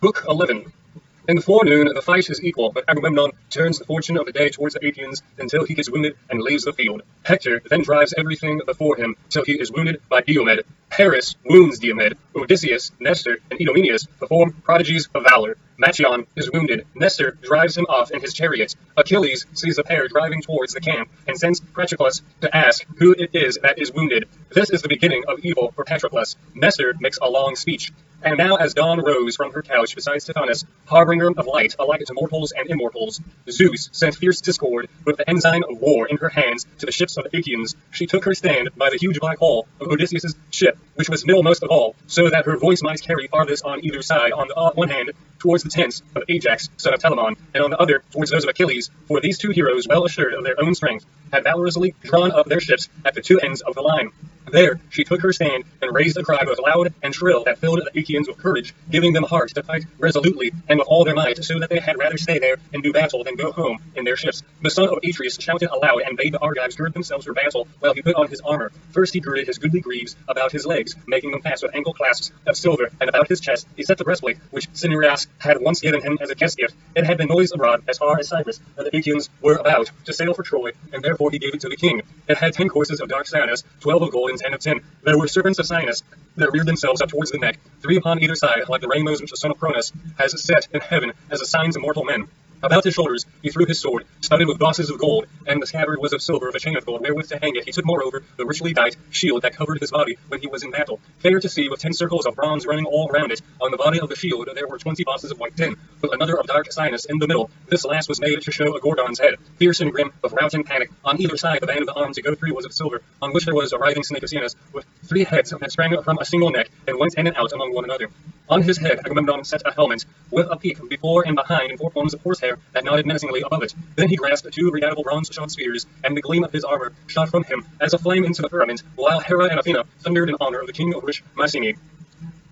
Book 11. In the forenoon, the fight is equal, but Agamemnon turns the fortune of the day towards the Achaeans until he gets wounded and leaves the field. Hector then drives everything before him till he is wounded by Diomed. Paris wounds Diomed. Odysseus, Nestor, and Idomeneus perform prodigies of valor. Machaon is wounded. Nestor drives him off in his chariot. Achilles sees the pair driving towards the camp and sends Patroclus to ask who it is that is wounded. This is the beginning of evil for Patroclus. Nestor makes a long speech. And now as dawn rose from her couch beside Stephanus, harbinger of light alike to mortals and immortals, Zeus sent fierce discord with the ensign of war in her hands to the ships of the Achaeans. She took her stand by the huge black hull of Odysseus' ship, which was middlemost of all, so that her voice might carry farthest on either side, on the one hand towards the tents of Ajax, son of Telamon, and on the other towards those of Achilles, for these two heroes, well assured of their own strength, had valorously drawn up their ships at the two ends of the line. There she took her stand and raised a cry both loud and shrill that filled the Achaeans with courage, giving them heart to fight resolutely and with all their might, so that they had rather stay there and do battle than go home in their ships. The son of Atreus shouted aloud and bade the Argives gird themselves for battle, while he put on his armor. First he girded his goodly greaves about his legs, making them fast with ankle clasps of silver, and about his chest he set the breastplate which Cinyras had once given him as a guest gift. It had been noised abroad as far as Cyprus that the Achaeans were about to sail for Troy, and therefore he gave it to the king. It had 10 courses of dark Cyanus, 12 of gold and 10 of tin. There were serpents of Cyanus that reared themselves up towards the neck, 3 upon either side, like the rainbows which the son of Cronus has set in heaven as the signs of mortal men. About his shoulders he threw his sword, studded with bosses of gold, and the scabbard was of silver, of a chain of gold, wherewith to hang it. He took moreover the richly dight shield that covered his body when he was in battle, fair to see, with 10 circles of bronze running all round it. On the body of the shield there were 20 bosses of white tin, with another of dark Cyanus in the middle. This last was made to show a Gorgon's head, fierce and grim, with routing panic. On either side the band of the arm to go through was of silver, on which there was a writhing snake of Cyanus, with 3 heads that sprang from a single neck, and went in and out among one another. On his head Agamemnon set a helmet, with a peak before and behind, and 4 plumes of horsehair that nodded menacingly above it. Then he grasped 2 redoubtable bronze-shod spears, and the gleam of his armor shot from him as a flame into the firmament, while Hera and Athena thundered in honor of the king of rich Mycenae.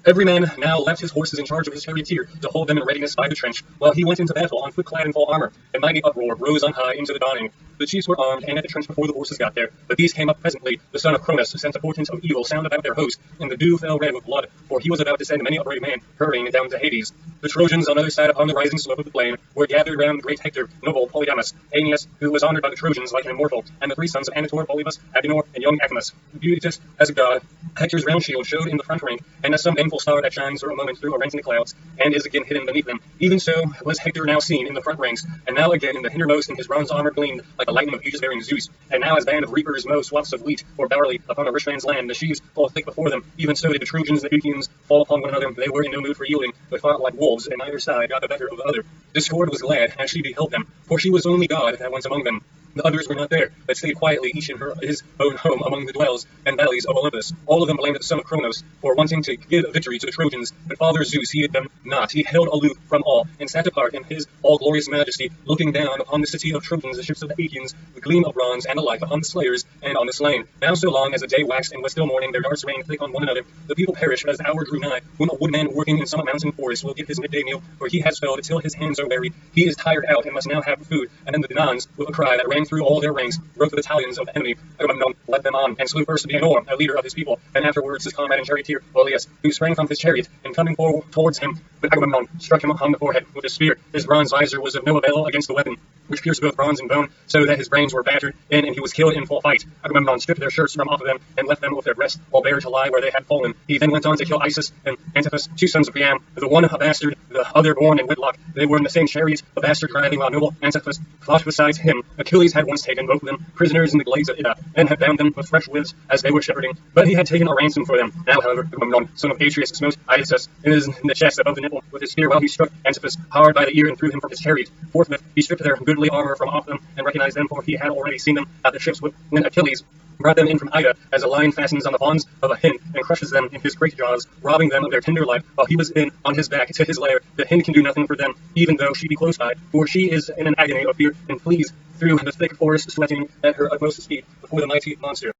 Every man now left his horses in charge of his charioteer to hold them in readiness by the trench, while he went into battle on foot clad in full armor. A mighty uproar rose on high into the dawning. The chiefs were armed and at the trench before the horses got there, but these came up presently. The son of Cronus sent a portent of evil sound about their host, and the dew fell red with blood, for he was about to send many a brave man hurrying down to Hades. The Trojans on the other side upon the rising slope of the plain were gathered round great Hector, noble Polydamas, Aeneas, who was honored by the Trojans like an immortal, and the 3 sons of Antor, Polybus, Agenor, and young Acamas. Beauteous as a god, Hector's round shield showed in the front rank, and as some baneful star that shines for a moment through a rent in the clouds, and is again hidden beneath them. Even so was Hector now seen in the front ranks, and now again in the hindermost, and his bronze armor gleamed like the lightning of aegis-bearing Zeus. And now as band of reapers mow swaths of wheat or barley upon a rich man's land, the sheaves fall thick before them. Even so did the Trojans and the Achaeans fall upon one another. They were in no mood for yielding, but fought like wolves, and either side got the better of the other. Discord was glad as she beheld them, for she was only God that went among them. The others were not there, but stayed quietly, each in his own home among the dwells and valleys of Olympus. All of them blamed the son of Cronos for wanting to give victory to the Trojans, but Father Zeus heeded them not. He held aloof from all, and sat apart in his all-glorious majesty, looking down upon the city of Trojans, the ships of the Achaeans, the gleam of bronze, and alike upon the slayers and on the slain. Now so long as the day waxed and was still morning, their darts rained thick on one another. The people perished as the hour drew nigh, when a woodman working in some mountain forest will get his midday meal, for he has felled till his hands are weary. He is tired out and must now have food. And then the Danaans, with a cry that rang through all their ranks, broke the battalions of the enemy. Agamemnon led them on, and slew first Agenor, a leader of his people, and afterwards his comrade and charioteer, Oileus, who sprang from his chariot, and coming forward towards him, but Agamemnon struck him upon the forehead with a spear. His bronze visor was of no avail against the weapon, which pierced both bronze and bone, so that his brains were battered in, and he was killed in full fight. Agamemnon stripped their shirts from off of them, and left them with their breasts all bare to lie where they had fallen. He then went on to kill Isus and Antiphus, 2 sons of Priam, the one a bastard, the other born in wedlock. They were in the same chariot, the bastard driving, while noble Antiphus fought beside him. Achilles had once taken both of them prisoners in the glades of Ida, and had bound them with fresh withs as they were shepherding, but he had taken a ransom for them. Now, however, Agamemnon, son of Atreus, smote Isus in the chest above the nipple with his spear, while he struck Antiphus hard by the ear and threw him from his chariot. Forthwith he stripped their goodly armor from off them, and recognized them, for he had already seen them at the ships when Achilles brought them in from Ida, as a lion fastens on the bonds of a hen, and crushes them in his great jaws, robbing them of their tender life, while he was in on his back to his lair. The hen can do nothing for them, even though she be close by, for she is in an agony of fear, and flees through the thick forest, sweating at her utmost speed before the mighty monster.